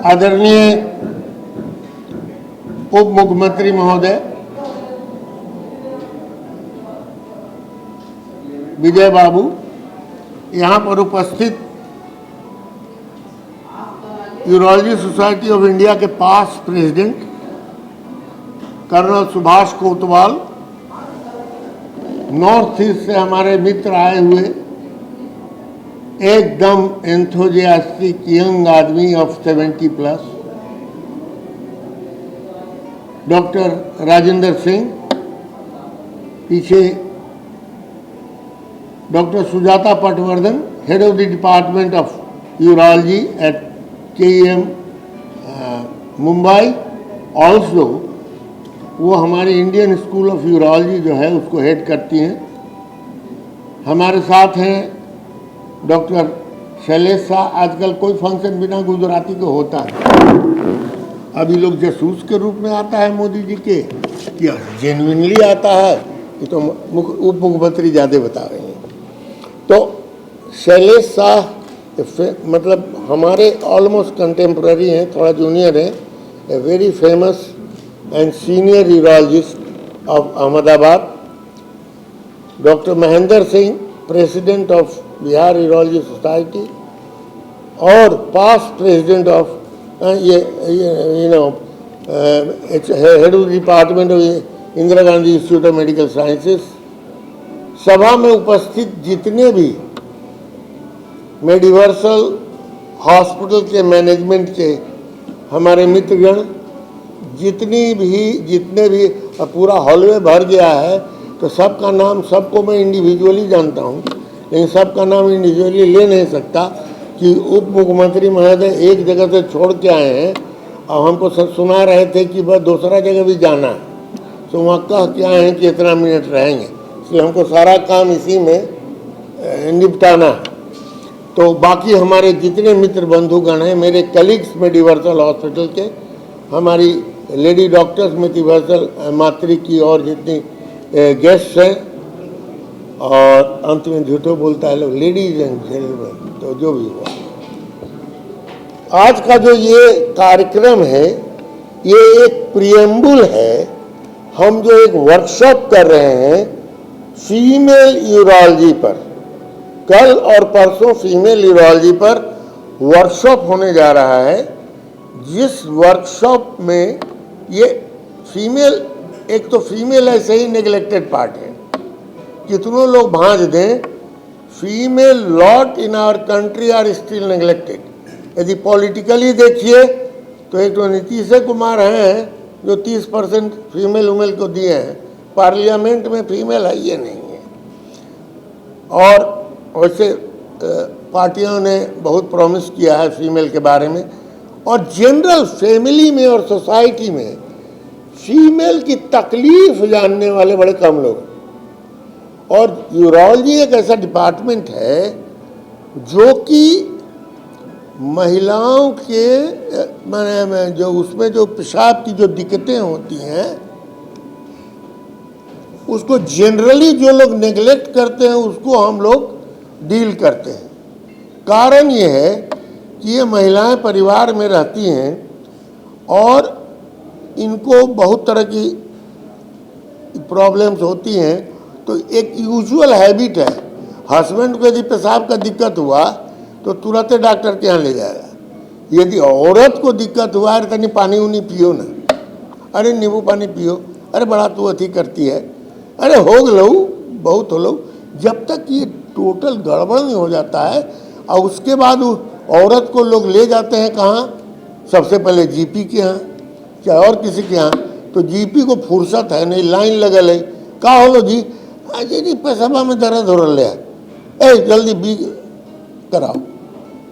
आदरणीय उप मुख्यमंत्री महोदय विजय बाबू, यहाँ पर उपस्थित यूरोलॉजी सोसाइटी ऑफ इंडिया के past president colonel Subhash Kotwal, north east से हमारे मित्र आए हुए एकदम एंथुजियास्टिक यंग आदमी ऑफ 70+, डॉक्टर राजेंद्र सिंह, पीछे doctor Sujata Patwardhan, head of the department of urology at KEM Mumbai, also वो हमारी इंडियन स्कूल ऑफ यूरोलॉजी जो है उसको हेड करती हैं। हमारे साथ हैं डॉक्टर शैलेश शाह। आजकल कोई फंक्शन बिना गुजराती को होता है। अभी लोग जासूस के रूप में आता है मोदी जी के, या जेन्युइनली आता है, ये तो उप मुख्यमंत्री ज़्यादा बता रहे हैं। तो शैलेश शाह मतलब हमारे ऑलमोस्ट कंटेम्प्रेरी हैं, थोड़ा जूनियर हैं, a very famous and senior urologist of Ahmedabad. Doctor Mahendra Singh, president of Bihar urology society और past president of head of department of Indira Gandhi institute of medical sciences. सभा में उपस्थित जितने भी मेडिवर्सल हॉस्पिटल के मैनेजमेंट के हमारे मित्रगण, जितने भी पूरा हॉलवे भर गया है, तो सबका नाम सबको मैं इंडिविजुअली जानता हूँ, लेकिन सबका नाम इंडिविजुअली ले नहीं सकता कि उप मुख्यमंत्री महोदय एक जगह से छोड़ के आए हैं और हमको सुना रहे थे कि बस दूसरा जगह भी जाना है, तो वहाँ कह के आए हैं कि इतना मिनट रहेंगे, इसलिए हमको सारा काम इसी में निपटाना है। तो बाकी हमारे जितने मित्र बंधुगण हैं, मेरे कलीग्स मेडिवर्सल हॉस्पिटल के, हमारी लेडी डॉक्टर्स मेडिवर्सल मातृ की और जितनी गेस्ट हैं, और अंत में झूठो बोलता है लोग लेडीज एंड जेंटलमैन, तो जो भी हुआ, आज का जो ये कार्यक्रम है ये एक प्रियम्बुल है। हम जो एक वर्कशॉप कर रहे हैं फीमेल यूरोलॉजी पर, कल और परसों फीमेल यूरोलॉजी पर वर्कशॉप होने जा रहा है, जिस वर्कशॉप में ये फीमेल, एक तो फीमेल ऐसे ही नेग्लेक्टेड पार्ट है, कितनों लोग भांज दें, female lot in our country are still neglected. यदि पॉलिटिकली देखिए तो एक तो नीतीश कुमार हैं जो 30% फीमेल उमेल को दिए हैं, पार्लियामेंट में फीमेल है ये नहीं है, और वैसे पार्टियों ने बहुत प्रॉमिस किया है फीमेल के बारे में, और जनरल फैमिली में और सोसाइटी में फीमेल की तकलीफ जानने वाले बड़े कम लोग। और यूरोलॉजी एक ऐसा डिपार्टमेंट है जो कि महिलाओं के माने जो उसमें जो पेशाब की जो दिक्कतें होती हैं उसको जनरली जो लोग नेग्लेक्ट करते हैं उसको हम लोग डील करते हैं। कारण ये है कि ये महिलाएं परिवार में रहती हैं और इनको बहुत तरह की प्रॉब्लम्स होती हैं, तो एक यूजुअल हैबिट है, हस्बैंड को यदि पेशाब का दिक्कत हुआ तो तुरंत डॉक्टर के यहाँ ले जाएगा। यदि औरत को दिक्कत हुआ है तो पानी उनी पियो ना, अरे नींबू पानी पियो, अरे बड़ा तू अथी करती है, अरे हो लो बहुत हो लो, जब तक ये टोटल गड़बड़ नहीं हो जाता है। और उसके बाद औरत को लोग ले जाते हैं कहाँ, सबसे पहले जीपी के यहाँ, चाहे और किसी के यहाँ, तो जीपी को फुर्सत है नहीं, लाइन लगल है, का हो लो जी, अजय जी पेशाबा में दर्द हो रहा है, जल्दी बी कराओ,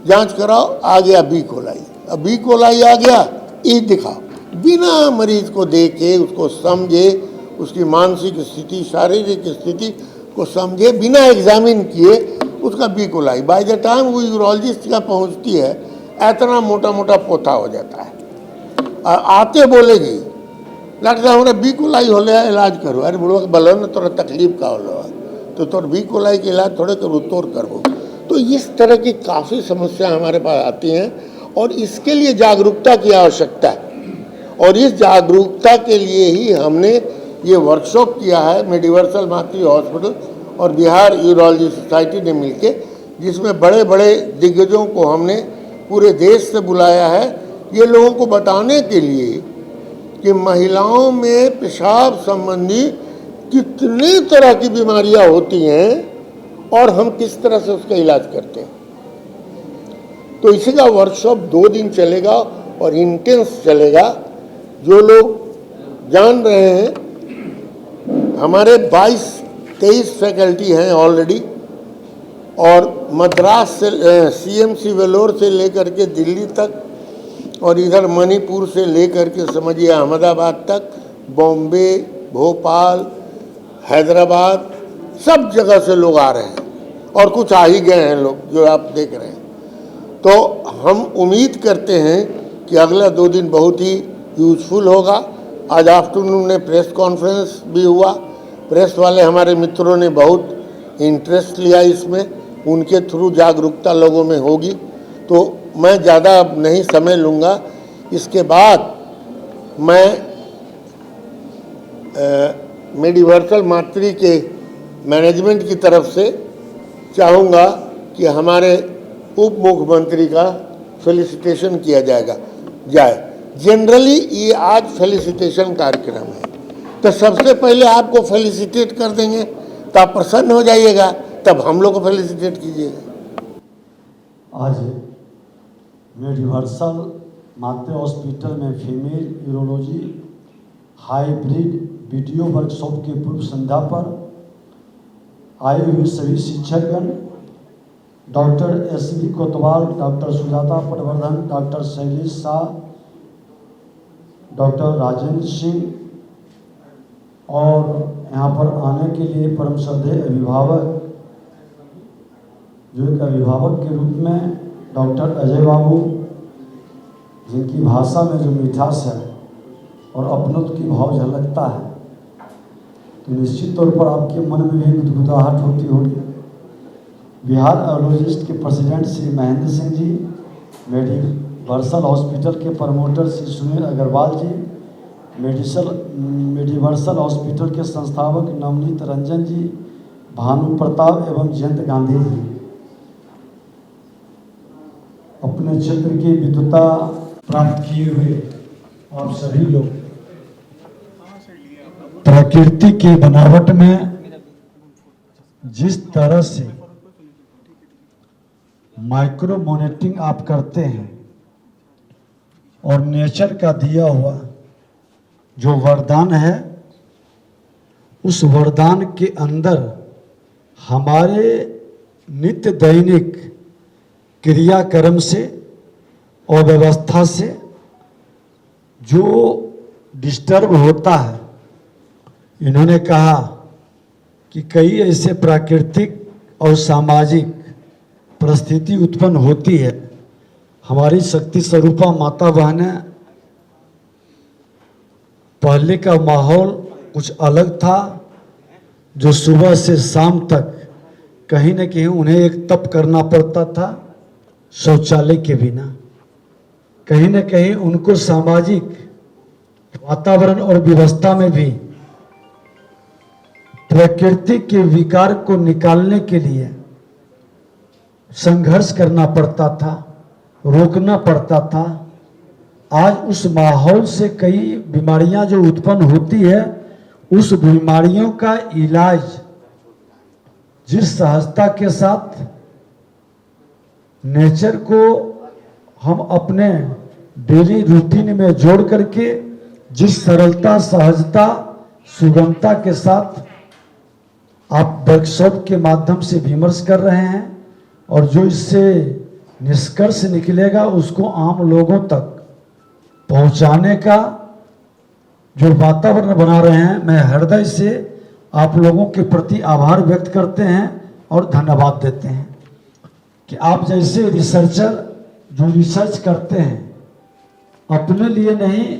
जांच कराओ, आ गया बी कोलाई, अब बी कोलाई आ गया, ई दिखाओ, बिना मरीज को देखे, उसको समझे, उसकी मानसिक स्थिति, शारीरिक स्थिति को समझे, बिना एग्जामिन किए उसका B coli, by the time वो यूरोलॉजिस्ट का पहुंचती है इतना मोटा मोटा पोथा हो जाता है। आते बोलेगी डॉक्टर साहब हमारे बी कोलाई हो लिया, इलाज करो, अरे बुढ़वा बलो न तोरा तकलीफ का हो, तो तोर बी कोलाई के इलाज थोड़े करो, तोड़ करो। तो इस तरह की काफ़ी समस्या हमारे पास आती हैं और इसके लिए जागरूकता की आवश्यकता है। और इस जागरूकता के लिए ही हमने ये वर्कशॉप किया है मेडिवर्सल मातृ हॉस्पिटल और बिहार यूरोलॉजी सोसाइटी ने मिलके, जिसमें बड़े बड़े दिग्गजों को हमने पूरे देश से बुलाया है, ये लोगों को बताने के लिए कि महिलाओं में पेशाब संबंधी कितनी तरह की बीमारियां होती हैं और हम किस तरह से उसका इलाज करते हैं। तो इसी का वर्कशॉप 2 दिन चलेगा और इंटेंस चलेगा। जो लोग जान रहे हैं, हमारे 22-23 फैकल्टी हैं ऑलरेडी, और मद्रास से CMC वेलोर से लेकर के दिल्ली तक, और इधर मणिपुर से लेकर के समझिए अहमदाबाद तक, बॉम्बे, भोपाल, हैदराबाद, सब जगह से लोग आ रहे हैं, और कुछ आ ही गए हैं लोग जो आप देख रहे हैं। तो हम उम्मीद करते हैं कि अगला 2 दिन बहुत ही यूजफुल होगा। आज आफ्टरनून में प्रेस कॉन्फ्रेंस भी हुआ, प्रेस वाले हमारे मित्रों ने बहुत इंटरेस्ट लिया इसमें, उनके थ्रू जागरूकता लोगों में होगी। तो मैं ज़्यादा नहीं समय लूँगा। इसके बाद मैं मेडिवर्सल मातृ के मैनेजमेंट की तरफ से चाहूँगा कि हमारे उप मुख्यमंत्री का फेलिसिटेशन किया जाए। जनरली ये आज फेलिसिटेशन कार्यक्रम है, तो सबसे पहले आपको फेलिसिटेट कर देंगे तो आप प्रसन्न हो जाइएगा, तब हम लोग को फेलिसिटेट कीजिएगा। आज मेडिवर्सल मातृ हॉस्पिटल में female urology hybrid video workshop की पूर्व संध्या पर आए हुए सभी शिक्षकगण, डॉक्टर SB कोतवाल, doctor Sujata Patwardhan, doctor Shailesh Shah, doctor Rajendra Singh, और यहाँ पर आने के लिए परम श्रद्धेय अभिभावक, जो एक अभिभावक के रूप में डॉक्टर अजय बाबू, जिनकी भाषा में जो मिठास है और अपनत्व की भाव झलकता है, तो निश्चित तौर पर आपके मन में भी गुदगुदाहट होती होगी। बिहार यूरोलॉजिस्ट के प्रेसिडेंट श्री महेंद्र सिंह जी, मेडिवर्सल हॉस्पिटल के प्रमोटर श्री सुनील अग्रवाल जी, मेडिवर्सल हॉस्पिटल के संस्थापक नवनीत रंजन जी, भानु प्रताप एवं जयंत गांधी जी, अपने क्षेत्र की विद्वता प्राप्त किए हुए और सभी लोग प्रकृति की बनावट में जिस तरह से माइक्रो मॉनिटरिंग आप करते हैं और नेचर का दिया हुआ जो वरदान है, उस वरदान के अंदर हमारे नित्य दैनिक क्रियाक्रम से और व्यवस्था से जो डिस्टर्ब होता है, इन्होंने कहा कि कई ऐसे प्राकृतिक और सामाजिक परिस्थिति उत्पन्न होती है। हमारी शक्ति स्वरूपा माता बहनें, पहले का माहौल कुछ अलग था, जो सुबह से शाम तक कहीं न कहीं उन्हें एक तप करना पड़ता था शौचालय के बिना। कहीं न कहीं उनको सामाजिक वातावरण और व्यवस्था में भी प्रकृति के विकार को निकालने के लिए संघर्ष करना पड़ता था, रोकना पड़ता था। आज उस माहौल से कई बीमारियां जो उत्पन्न होती है, उस बीमारियों का इलाज जिस सहजता के साथ नेचर को हम अपने डेली रूटीन में जोड़ करके, जिस सरलता, सहजता, सुगमता के साथ आप वर्कशॉप के माध्यम से विमर्श कर रहे हैं, और जो इससे निष्कर्ष निकलेगा उसको आम लोगों तक पहुंचाने का जो वातावरण बना रहे हैं, मैं हृदय से आप लोगों के प्रति आभार व्यक्त करते हैं और धन्यवाद देते हैं कि आप जैसे रिसर्चर जो रिसर्च करते हैं, अपने लिए नहीं,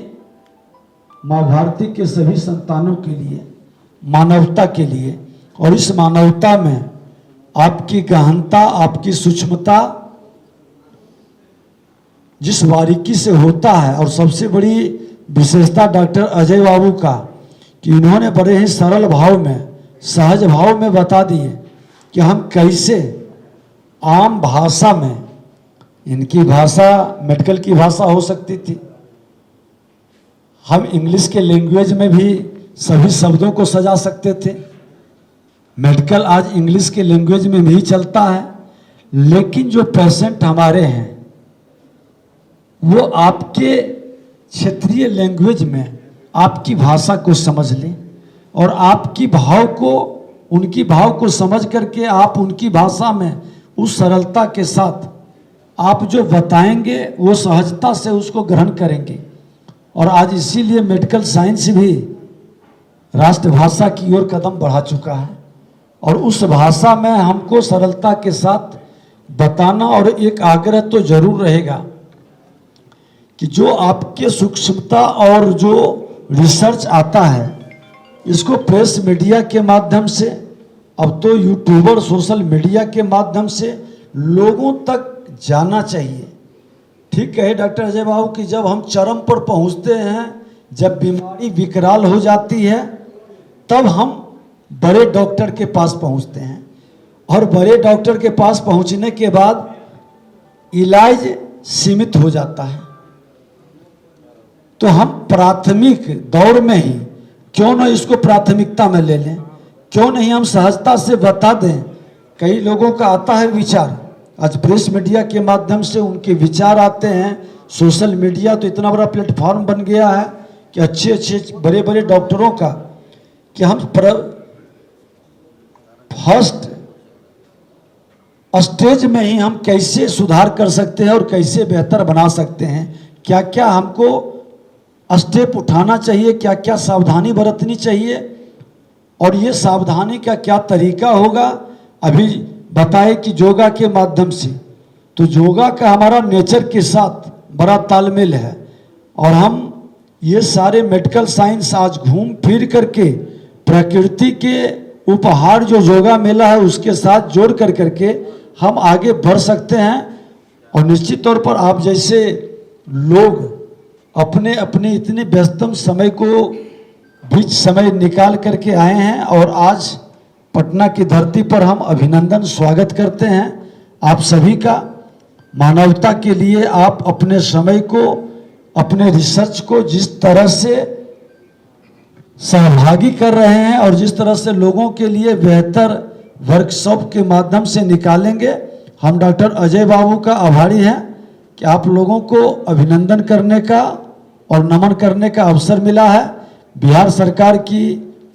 माँ भारती के सभी संतानों के लिए, मानवता के लिए, और इस मानवता में आपकी गहनता, आपकी सूक्ष्मता जिस बारीकी से होता है, और सबसे बड़ी विशेषता डॉक्टर अजय बाबू का कि इन्होंने बड़े ही सरल भाव में, सहज भाव में बता दिए कि हम कैसे आम भाषा में, इनकी भाषा मेडिकल की भाषा हो सकती थी, हम इंग्लिश के लैंग्वेज में भी सभी शब्दों को सजा सकते थे। मेडिकल आज इंग्लिश के लैंग्वेज में भी चलता है, लेकिन जो पेशेंट हमारे हैं वो आपके क्षेत्रीय लैंग्वेज में आपकी भाषा को समझ लें और आपकी भाव को, उनकी भाव को समझ करके आप उनकी भाषा में उस सरलता के साथ आप जो बताएंगे वो सहजता से उसको ग्रहण करेंगे। और आज इसीलिए मेडिकल साइंस भी राष्ट्रभाषा की ओर कदम बढ़ा चुका है और उस भाषा में हमको सरलता के साथ बताना, और एक आग्रह तो जरूर रहेगा कि जो आपके सूक्ष्मता और जो रिसर्च आता है इसको प्रेस मीडिया के माध्यम से, अब तो यूट्यूबर सोशल मीडिया के माध्यम से लोगों तक जाना चाहिए। ठीक है डॉक्टर अजय बाबू कि जब हम चरम पर पहुंचते हैं, जब बीमारी विकराल हो जाती है, तब हम बड़े डॉक्टर के पास पहुंचते हैं और बड़े डॉक्टर के पास पहुंचने के बाद इलाज सीमित हो जाता है। तो हम प्राथमिक दौर में ही क्यों न इसको प्राथमिकता में ले लें, क्यों नहीं हम सहजता से बता दें। कई लोगों का आता है विचार, आज प्रेस मीडिया के माध्यम से उनके विचार आते हैं। सोशल मीडिया तो इतना बड़ा प्लेटफॉर्म बन गया है कि अच्छे अच्छे बड़े बड़े डॉक्टरों का कि हम फर्स्ट स्टेज में ही हम कैसे सुधार कर सकते हैं और कैसे बेहतर बना सकते हैं, क्या क्या हमको स्टेप उठाना चाहिए, क्या क्या सावधानी बरतनी चाहिए और ये सावधानी का क्या तरीका होगा। अभी बताए कि योगा के माध्यम से, तो योगा का हमारा नेचर के साथ बड़ा तालमेल है और हम ये सारे मेडिकल साइंस आज घूम फिर करके प्रकृति के उपहार जो योगा मेला है उसके साथ जोड़ कर करके हम आगे बढ़ सकते हैं। और निश्चित तौर पर आप जैसे लोग अपने अपने इतने व्यस्तम समय को बीच समय निकाल करके आए हैं और आज पटना की धरती पर हम अभिनंदन स्वागत करते हैं आप सभी का। मानवता के लिए आप अपने समय को, अपने रिसर्च को जिस तरह से सहभागी कर रहे हैं और जिस तरह से लोगों के लिए बेहतर वर्कशॉप के माध्यम से निकालेंगे, हम डॉक्टर अजय बाबू का आभारी हैं कि आप लोगों को अभिनंदन करने का और नमन करने का अवसर मिला है। बिहार सरकार की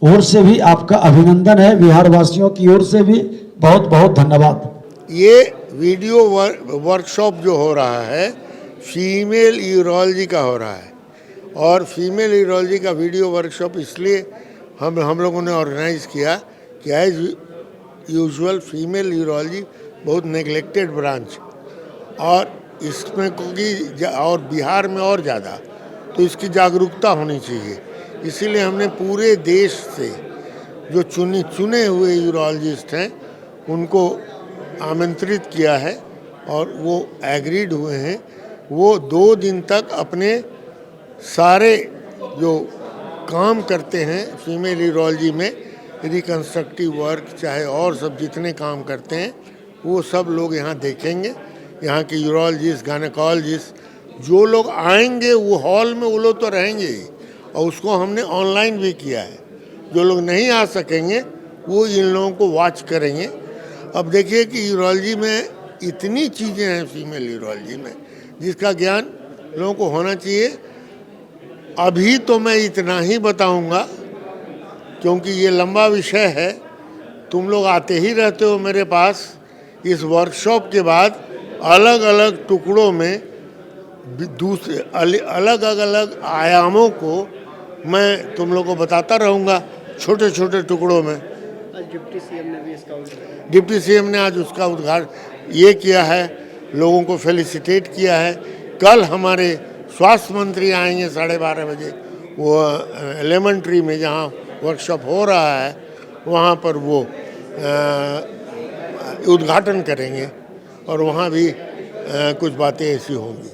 ओर से भी आपका अभिनंदन है, बिहार वासियों की ओर से भी बहुत बहुत धन्यवाद। ये वीडियो वर्कशॉप जो हो रहा है फीमेल यूरोलॉजी का हो रहा है और फीमेल यूरोलॉजी का वीडियो वर्कशॉप इसलिए हम लोगों ने ऑर्गेनाइज़ किया कि एज यूजुअल फीमेल यूरोलॉजी बहुत नेग्लेक्टेड ब्रांच और इसमें क्योंकि और बिहार में और ज़्यादा, तो इसकी जागरूकता होनी चाहिए। इसीलिए हमने पूरे देश से जो चुने हुए यूरोलॉजिस्ट हैं उनको आमंत्रित किया है और वो एग्रीड हुए हैं। वो 2 दिन तक अपने सारे जो काम करते हैं फीमेल यूरोलॉजी में, रिकन्स्ट्रक्टिव वर्क चाहे और सब जितने काम करते हैं वो सब लोग यहाँ देखेंगे। यहाँ के यूरोलॉजिस्ट, गायनेकोलॉजिस्ट जो लोग आएंगे वो हॉल में वो लोग तो रहेंगे ही और उसको हमने ऑनलाइन भी किया है। जो लोग नहीं आ सकेंगे वो इन लोगों को वॉच करेंगे। अब देखिए कि यूरोलॉजी में इतनी चीज़ें हैं फीमेल यूरोलॉजी में जिसका ज्ञान लोगों को होना चाहिए। अभी तो मैं इतना ही बताऊंगा क्योंकि ये लंबा विषय है। तुम लोग आते ही रहते हो मेरे पास। इस वर्कशॉप के बाद अलग अलग टुकड़ों में दूसरे अलग अलग आयामों को मैं तुम लोग को बताता रहूँगा, छोटे छोटे टुकड़ों में। डिप्टी सीएम ने आज उसका उद्घाटन ये किया है, लोगों को फेलिसिटेट किया है। कल हमारे स्वास्थ्य मंत्री आएंगे 12:30 बजे, वो एलिमेंट्री में जहाँ वर्कशॉप हो रहा है वहाँ पर वो उद्घाटन करेंगे और वहाँ भी कुछ बातें ऐसी होंगी।